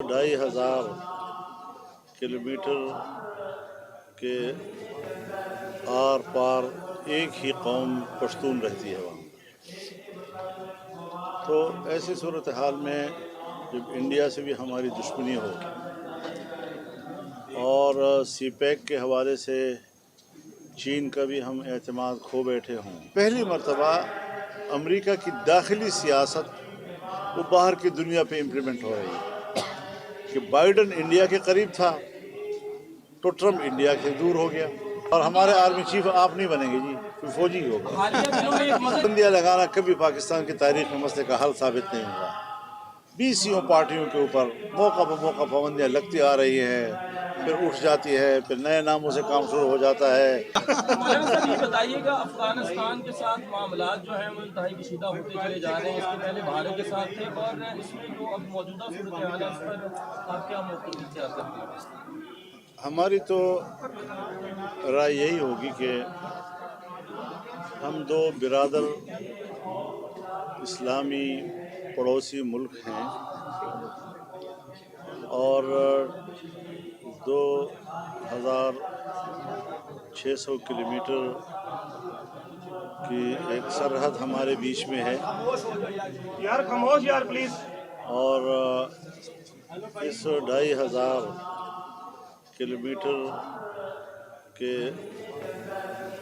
2,500 kilometre के are पार एक ही कौम पश्तून रहती है वहाँ। तो ऐसी सूरत हाल में जब इंडिया से भी हमारी दुश्मनी होगी और सीपैक के हवाले से चीन का भी हम एतमाद खो बैठे हों, पहली मरतबा अमेरिका की दाखिली सियासत वो बाहर की दुनिया पे इम्प्लीमेंट हो रही है कि बाइडन इंडिया के करीब था तो ट्रम्प इंडिया से दूर हो गया और हमारे आर्मी चीफ आप नहीं बनेंगे जी, कोई फौजी ही होगा। पाबंदियाँ लगाना कभी पाकिस्तान की तारीख में मसले का हल साबित नहीं हुआ। 20 पार्टियों के ऊपर मौका पर मौका पाबंदियाँ लगती आ रही हैं, फिर उठ जाती है, फिर नए नामों से काम शुरू हो जाता है। मौलाना साहब ये बताइएगा, अफगानिस्तान के साथ मामलात जो हैं वो इंतहाई कशीदा होते चले जा रहे हैं। इसके पहले भारत के साथ थे और इसमें जो अब मौजूदा सूरत हाल है उस पर आप क्या मौक़िफ़ इख्तियार करते हैं? हमारी तो राय यही होगी कि हम दो बिरादर इस्लामी पड़ोसी मुल्क हैं और 2,600 किलोमीटर की एक सरहद हमारे बीच में है यार खामोश यार प्लीज। और इस 2,500 किलोमीटर के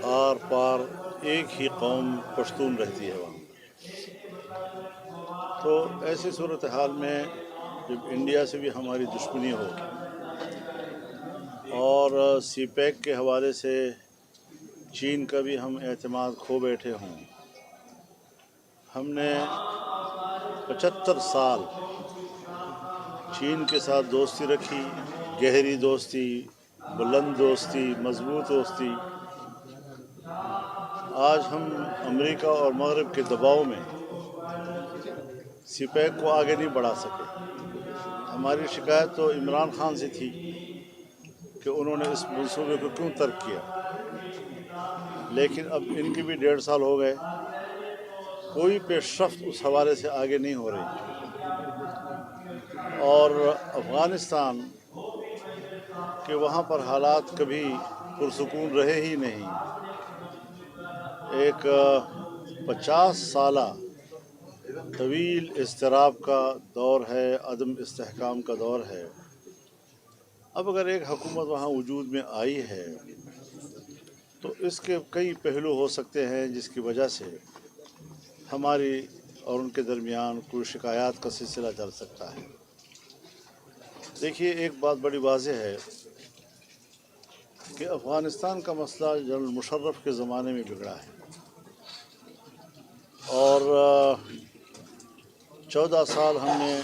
आर पार एक ही कौम पश्तून रहती है वहाँ। तो ऐसी सूरत हाल में जब इंडिया से भी हमारी दुश्मनी होगी और सीपैक के हवाले से चीन का भी हम एतमाद खो बैठे हों, हमने 75 साल चीन के साथ दोस्ती रखी, गहरी दोस्ती, बुलंद दोस्ती, मजबूत दोस्ती। आज हम अमेरिका और मगरब के दबाव में सीपैक को आगे नहीं बढ़ा सके। हमारी शिकायत तो इमरान खान से थी कि उन्होंने इस मंसूबे को क्यों तर्क किया, लेकिन अब इनके भी 1.5 साल हो गए, कोई पेशरफ्त उस हवाले से आगे नहीं हो रही और अफ़गानिस्तान के वहाँ पर हालात कभी पुरसुकून रहे ही नहीं। एक 50 साला तवील इज़्तिराब का दौर है, अदम इस्तेहकाम का दौर है। अब अगर एक हुकूमत वहाँ वजूद में आई है तो इसके कई पहलू हो सकते हैं जिसकी वजह से हमारी और उनके दरमियान कोई शिकायत का सिलसिला चल सकता है। देखिए, एक बात बड़ी वाज़ेह है कि अफ़गानिस्तान का मसला जनरल मुशर्रफ के ज़माने में बिगड़ा है और 14 साल हमने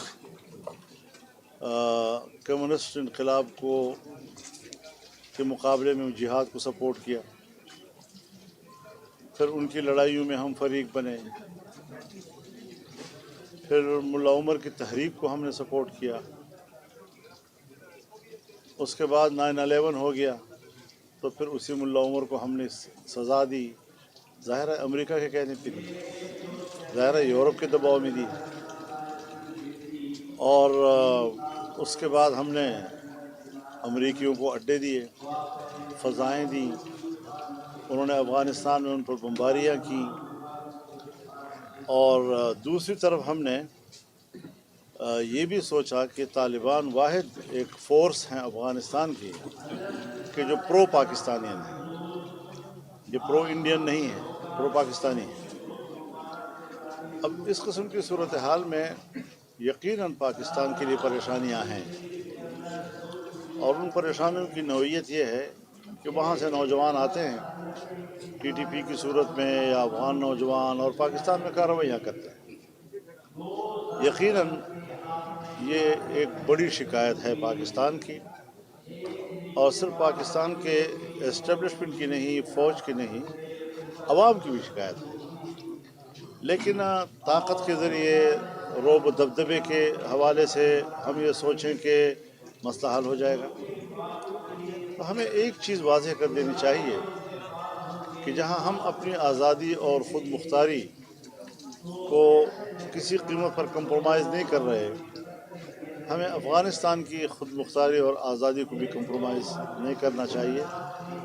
कम्युनिस्ट इनकलाब को के मुकाबले में जिहाद को सपोर्ट किया, फिर उनकी लड़ाइयों में हम फरीक बने, फिर मुल्ला उमर की तहरीक को हमने सपोर्ट किया, उसके बाद 9/11 हो गया तो फिर उसी मुल्ला उमर को हमने सज़ा दी, ज़ाहिर है अमेरिका के कहने पे दी, ज़ाहिर है यूरोप के दबाव में दी और उसके बाद हमने अमरीकियों को अड्डे दिए, फ़ज़ाएँ दी, उन्होंने अफ़गानिस्तान में उन पर बमबारियाँ की और दूसरी तरफ हमने ये भी सोचा कि तालिबान वाहिद एक फ़ोर्स हैं अफ़गानिस्तान की कि जो प्रो पाकिस्तानियन है, ये प्रो इंडियन नहीं है, प्रो पाकिस्तानी है। अब इस किस्म की सूरत हाल में यकीनन पाकिस्तान के लिए परेशानियां हैं और उन परेशानियों की नौइयत ये है कि वहाँ से नौजवान आते हैं TTP की सूरत में या अफगान नौजवान और पाकिस्तान में कार्रवाइयाँ करते हैं। यकीनन ये एक बड़ी शिकायत है पाकिस्तान की और सिर्फ पाकिस्तान के एस्टेब्लिशमेंट की नहीं, फ़ौज की नहीं, अवाम की भी शिकायत है। लेकिन ताकत के ज़रिए रोब दबदबे के हवाले से हम ये सोचें कि मसला हल हो जाएगा, तो हमें एक चीज़ वाज़ेह कर देनी चाहिए कि जहाँ हम अपनी आज़ादी और ख़ुद मुख्तारी को किसी कीमत पर कंप्रोमाइज़ नहीं कर रहे, ہمیں افغانستان کی خود مختاری اور آزادی کو بھی کمپرومائز نہیں کرنا چاہیے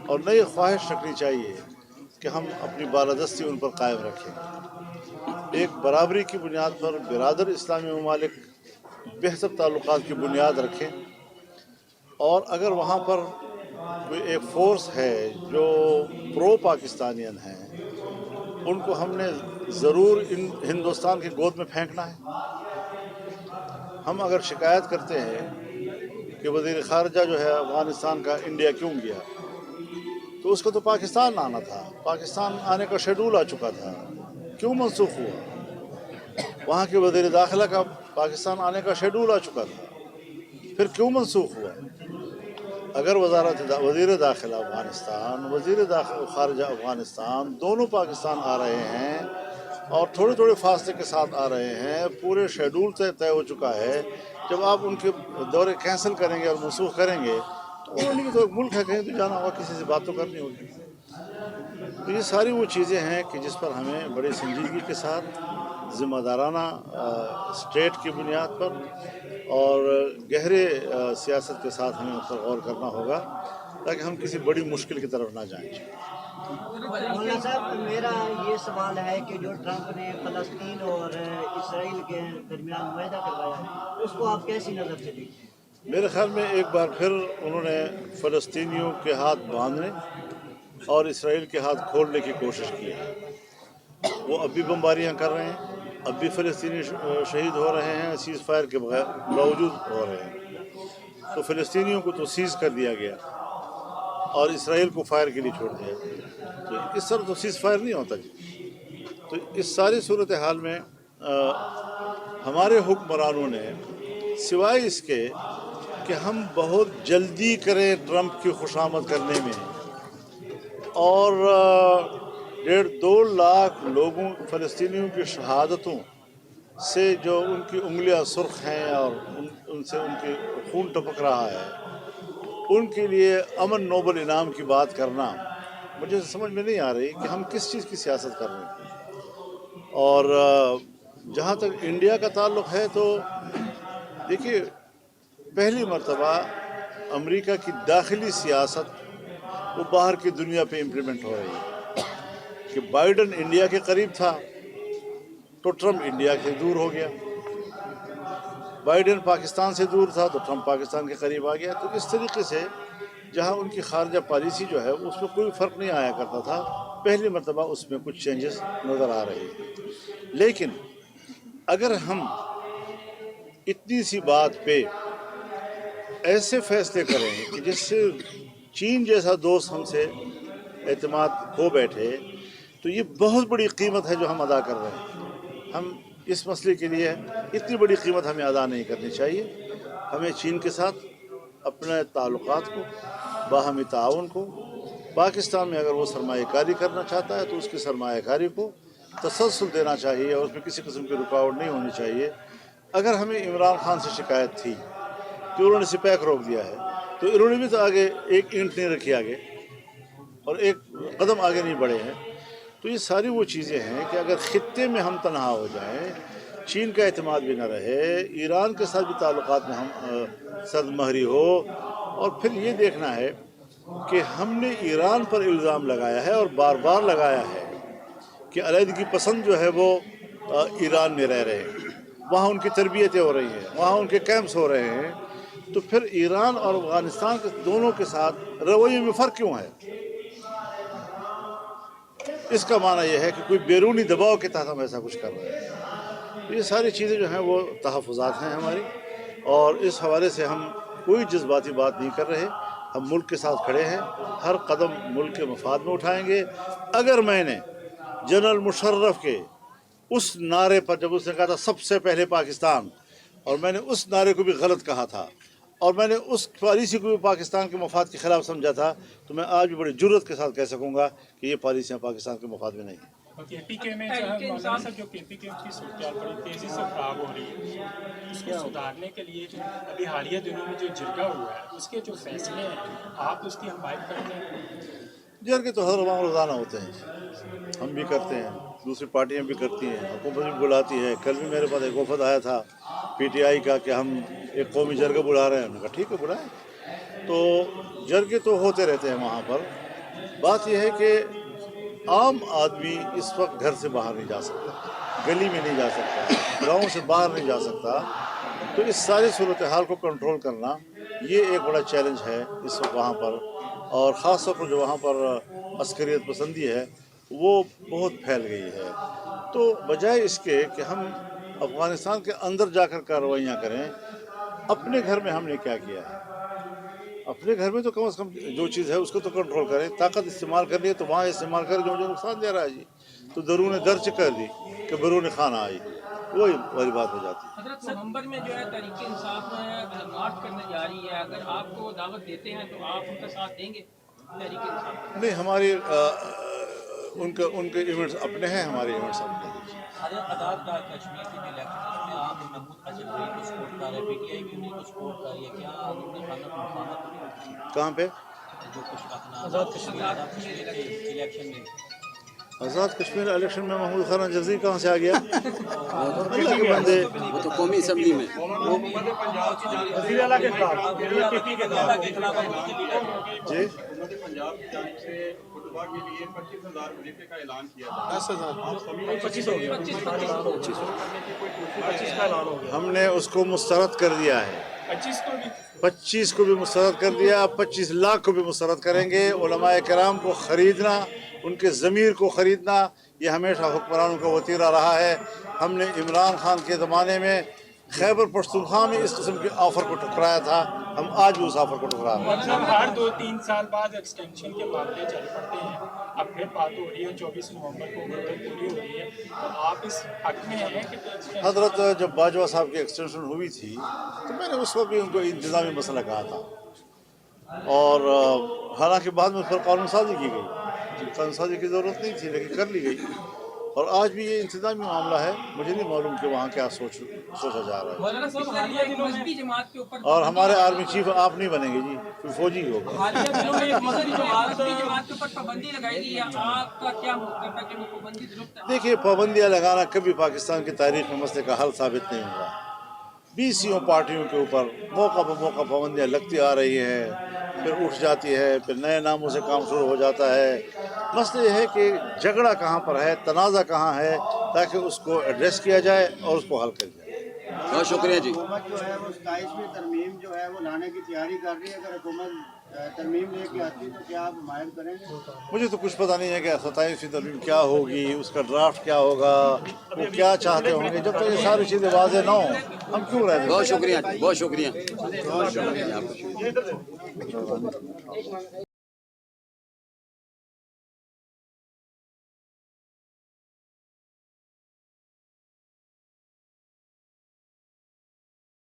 اور نئی خواہش رکھنی چاہیے کہ ہم اپنی بالادستی ان پر قائم رکھیں، ایک برابری کی بنیاد پر برادر اسلامی ممالک بہتر تعلقات کی بنیاد رکھیں، اور اگر وہاں پر کوئی ایک فورس ہے جو پرو پاکستانین ہیں ان کو ہم نے ضرور ہندوستان کی گود میں پھینکنا ہے۔ ہم اگر شکایت کرتے ہیں کہ وزیر خارجہ جو ہے افغانستان کا انڈیا کیوں گیا، تو اس کو تو پاکستان آنا تھا، پاکستان آنے کا شیڈول آ چکا تھا، کیوں منسوخ ہوا؟ وہاں کے وزیر داخلہ کا پاکستان آنے کا شیڈول آ چکا تھا، پھر کیوں منسوخ ہوا؟ اگر وزیر داخلہ افغانستان، وزیر خارجہ افغانستان دونوں پاکستان آ رہے ہیں اور تھوڑے تھوڑے فاصلے کے ساتھ آ رہے ہیں، پورے شیڈول طے ہو چکا ہے، جب آپ ان کے دورے کینسل کریں گے اور منسوخ کریں گے تو انہوں نے تو ایک ملک ہے، کہیں تو جانا ہوگا، کسی سے بات تو کرنی ہوگی۔ تو یہ ساری وہ چیزیں ہیں کہ جس پر ہمیں بڑی سنجیدگی کے ساتھ ذمہ دارانہ اسٹیٹ کی بنیاد پر اور گہرے سیاست کے ساتھ ہمیں اس پر غور کرنا ہوگا تاکہ ہم کسی بڑی مشکل کی طرف نہ جائیں۔ مولانا صاحب، میرا یہ سوال ہے کہ جو ٹرمپ نے فلسطین اور اسرائیل کے درمیان معاہدہ کروایا ہے اس کو آپ کیسی نظر سے دیکھتے ہیں؟ میرے خیال میں ایک بار پھر انہوں نے فلسطینیوں کے ہاتھ باندھنے اور اسرائیل کے ہاتھ کھولنے کی کوشش کی ہے۔ وہ اب بھی بمباریاں کر رہے ہیں، اب بھی فلسطینی شہید ہو رہے ہیں، سیز فائر کے باوجود ہو رہے ہیں۔ تو فلسطینیوں کو تو سیز کر دیا گیا اور اسرائیل کو فائر کے لیے چھوڑ دیا، تو اس طرح تو سیز فائر نہیں ہوتا جی۔ تو اس ساری صورتحال میں ہمارے حکمرانوں نے سوائے اس کے کہ ہم بہت جلدی کریں ٹرمپ کی خوشامد کرنے میں اور 1.5-2 لاکھ لوگوں فلسطینیوں کی شہادتوں سے جو ان کی انگلیاں سرخ ہیں اور ان سے ان کی خون ٹپک رہا ہے، ان کے لیے امن نوبل انعام کی بات کرنا مجھے سمجھ میں نہیں آ رہی کہ ہم کس چیز کی سیاست کر رہے ہیں۔ اور جہاں تک انڈیا کا تعلق ہے تو دیکھیے، پہلی مرتبہ امریکہ کی داخلی سیاست وہ باہر کی دنیا پہ امپلیمنٹ ہو رہی ہے کہ بائیڈن انڈیا کے قریب تھا تو ٹرمپ انڈیا سے دور ہو گیا، بائیڈن پاکستان سے دور تھا تو ٹرمپ پاکستان کے قریب آ گیا۔ تو اس طریقے سے جہاں ان کی خارجہ پالیسی جو ہے اس میں کوئی فرق نہیں آیا کرتا تھا، پہلی مرتبہ اس میں کچھ چینجز نظر آ رہے ہیں۔ لیکن اگر ہم اتنی سی بات پہ ایسے فیصلے کریں کہ جس سے چین جیسا دوست ہم سے اعتماد کھو بیٹھے، تو یہ بہت بڑی قیمت ہے جو ہم ادا کر رہے ہیں۔ ہم اس مسئلے کے لیے اتنی بڑی قیمت ہمیں ادا نہیں کرنی چاہیے۔ ہمیں چین کے ساتھ اپنے تعلقات کو، باہمی تعاون کو، پاکستان میں اگر وہ سرمایہ کاری کرنا چاہتا ہے تو اس کی سرمایہ کاری کو تسلسل دینا چاہیے اور اس میں کسی قسم کی رکاوٹ نہیں ہونی چاہیے۔ اگر ہمیں عمران خان سے شکایت تھی کہ انہوں نے سپیک روک دیا ہے تو انہوں نے بھی تو آگے ایک اینٹ نہیں رکھی آگے اور ایک قدم آگے نہیں بڑھے ہیں۔ تو یہ ساری وہ چیزیں ہیں کہ اگر خطے میں ہم تنہا ہو جائیں، چین کا اعتماد بھی نہ رہے، ایران کے ساتھ بھی تعلقات میں ہم سرد مہری ہو، اور پھر یہ دیکھنا ہے کہ ہم نے ایران پر الزام لگایا ہے اور بار بار لگایا ہے کہ علیحدگی پسند جو ہے وہ ایران میں رہ رہے ہیں، وہاں ان کی تربیتیں ہو رہی ہیں، وہاں ان کے کیمپس ہو رہے ہیں، تو پھر ایران اور افغانستان کے دونوں کے ساتھ رویے میں فرق کیوں ہے؟ اس کا معنی یہ ہے کہ کوئی بیرونی دباؤ کے تحت ہم ایسا کچھ کر رہے ہیں۔ یہ ساری چیزیں جو ہیں وہ تحفظات ہیں ہماری، اور اس حوالے سے ہم کوئی جذباتی بات نہیں کر رہے، ہم ملک کے ساتھ کھڑے ہیں، ہر قدم ملک کے مفاد میں اٹھائیں گے۔ اگر میں نے جنرل مشرف کے اس نعرے پر، جب اس نے کہا تھا سب سے پہلے پاکستان، اور میں نے اس نعرے کو بھی غلط کہا تھا اور میں نے اس پالیسی کو بھی پاکستان کے مفاد کے خلاف سمجھا تھا، تو میں آج بھی بڑی جرت کے ساتھ کہہ سکوں گا کہ یہ پالیسیاں پاکستان کے مفاد میں نہیں ہیں۔ کے پی کے میں مولانا صاحب، جو کے پی کے کی صورتحال بڑی تیزی سے خراب ہو رہی ہے، اس کو سدھارنے کے لیے ابھی حالیہ دنوں میں جو جرگہ ہوا ہے اس کے جو فیصلے ہیں آپ اس کی حمایت کرتے ہیں؟ جرگے تو ہر وقت روزانہ ہوتے ہیں، ہم بھی کرتے ہیں، دوسری پارٹیاں بھی کرتی ہیں، حکومت بھی بلاتی ہے۔ کل بھی میرے پاس ایک وفد آیا تھا PTI का कि हम एक कौमी जरगा बुला रहे हैं। उन्होंने कहा ठीक है बुलाएं। तो जरगे तो होते रहते हैं वहाँ पर। बात यह है कि आम आदमी इस वक्त घर से बाहर नहीं जा सकता, गली में नहीं जा सकता, गाँव से बाहर नहीं जा सकता। तो इस सारी सूरत हाल को कंट्रोल करना ये एक बड़ा चैलेंज है इस वक्त वहाँ पर। और ख़ास तौर पर जो वहाँ पर अस्करियत पसंदी है वो बहुत फैल गई है। तो बजाय इसके कि हम अफ़गानिस्तान के अंदर जाकर कार्रवाइयाँ करें, अपने घर में हमने क्या किया है, अपने घर में तो कम से कम जो चीज़ है उसको तो कंट्रोल करें। ताकत इस्तेमाल करनी है तो वहाँ इस्तेमाल करें जो मुझे नुकसान दे रहा है जी। तो दरूने दर्ज कर दी कि बरूने खाना आई, वही वाली बात हो जाती है। हज़रत नवंबर में जो है तहरीक इंसाफ में मार्च करने जा रही है, अगर आपको दावत देते हैं तो आप उनका साथ देंगे तहरीक इंसाफ? नहीं, हमारी उनके इवेंट्स अपने हैं, हमारे इवेंट्स अपने हैं। आज़ाद कश्मीर के जो इलेक्शन है उसमें आप महमूद अजहरी को सपोर्ट कर रहे हैं, PTI भी उन्हीं को सपोर्ट कर रही है, क्या उनके खाना को मुखालफत नहीं होगी? कहाँ पे? जो कुछ अपना आज़ाद कश्मीर के इलेक्शन में आज़ाद कश्मीर इलेक्शन में महमूद खान जर्जी कहाँ से आ गया? अल्लाह के बंदे, वो तो कौमी असम्बली में वज़ीर आला के खिलाफ PPP के खिलाफ जी पंजाब की जानिब से खुतबा के लिए 25,000 वजीफे का ऐलान किया था। 10,000 25 हो गया, 25 का ऐलान हो गया। हमने उसको मुस्तरद कर दिया है। 25 को भी मुस्तरद कर दिया, 25 लाख को भी मुस्तरद करेंगे। उलमाए किराम को ख़रीदना, उनके ज़मीर को ख़रीदना, ये हमेशा हुक्मरानों का वतीरा रहा है। हमने इमरान खान के ज़माने में खैबर पख्तूनख्वा में इस किस्म के ऑफ़र को ठुकराया था, हम आज भी उस ऑफ़र को ठुकरा रहे हैं। हर 2-3 साल बाद एक्सटेंशन के मामले चल पड़ते हैं। अब फिर बात हो रही है 24 नवंबर को मुद्दत पूरी हो रही है, तो आप इस हक में हैं कि हज़रत जब बाजवा साहब की एक्सटेंशन हुई थी तो मैंने उस वक्त भी उनको इंतज़ामी मसला कहा था, और हालांकि बाद में फिर कानून साजी की गई। कानून साजी की ज़रूरत नहीं थी लेकिन कर ली गई। और आज भी ये इंतज़ामी मामला है, मुझे नहीं मालूम कि वहाँ क्या सोचा जा रहा है। मौलाना साहब, हालिया दिनों में जमात के ऊपर और हमारे आर्मी चीफ आप नहीं बनेंगे जी, कोई फौजी ही होगा। हालिया दिनों में एक मसली जमात के ऊपर पाबंदी लगाई गई है, आपका क्या मौक़िफ़ है कि वो पाबंदी दुरुस्त है? देखिए, पाबंदियाँ लगाना कभी पाकिस्तान की तारीख में मसले का हल साबित नहीं हुआ। 20 पार्टियों के ऊपर मौका पर मौका पाबंदियाँ लगती आ रही हैं, फिर उठ जाती है, फिर नए नामों से काम शुरू हो जाता है। मसला ये है कि झगड़ा कहाँ पर है, तनाज़ा कहाँ है, ताकि उसको एड्रेस किया जाए और उसको हल किया जाए। बहुत शुक्रिया जी। हुकूमत जो है वो 27वीं तरमीम जो है वो लाने की तैयारी कर रही है। अगर हुकूमत तरमीम लेके आती है तो क्या आप हिमायत करेंगे? मुझे तो कुछ पता नहीं है कि 27वीं तरमीम क्या होगी, उसका ड्राफ्ट क्या होगा, वो क्या चाहते होंगे। जब तक ये सारी चीज़ें वाज़ेह ना हो हम क्यों रह बहुत शुक्रिया जी, बहुत शुक्रिया।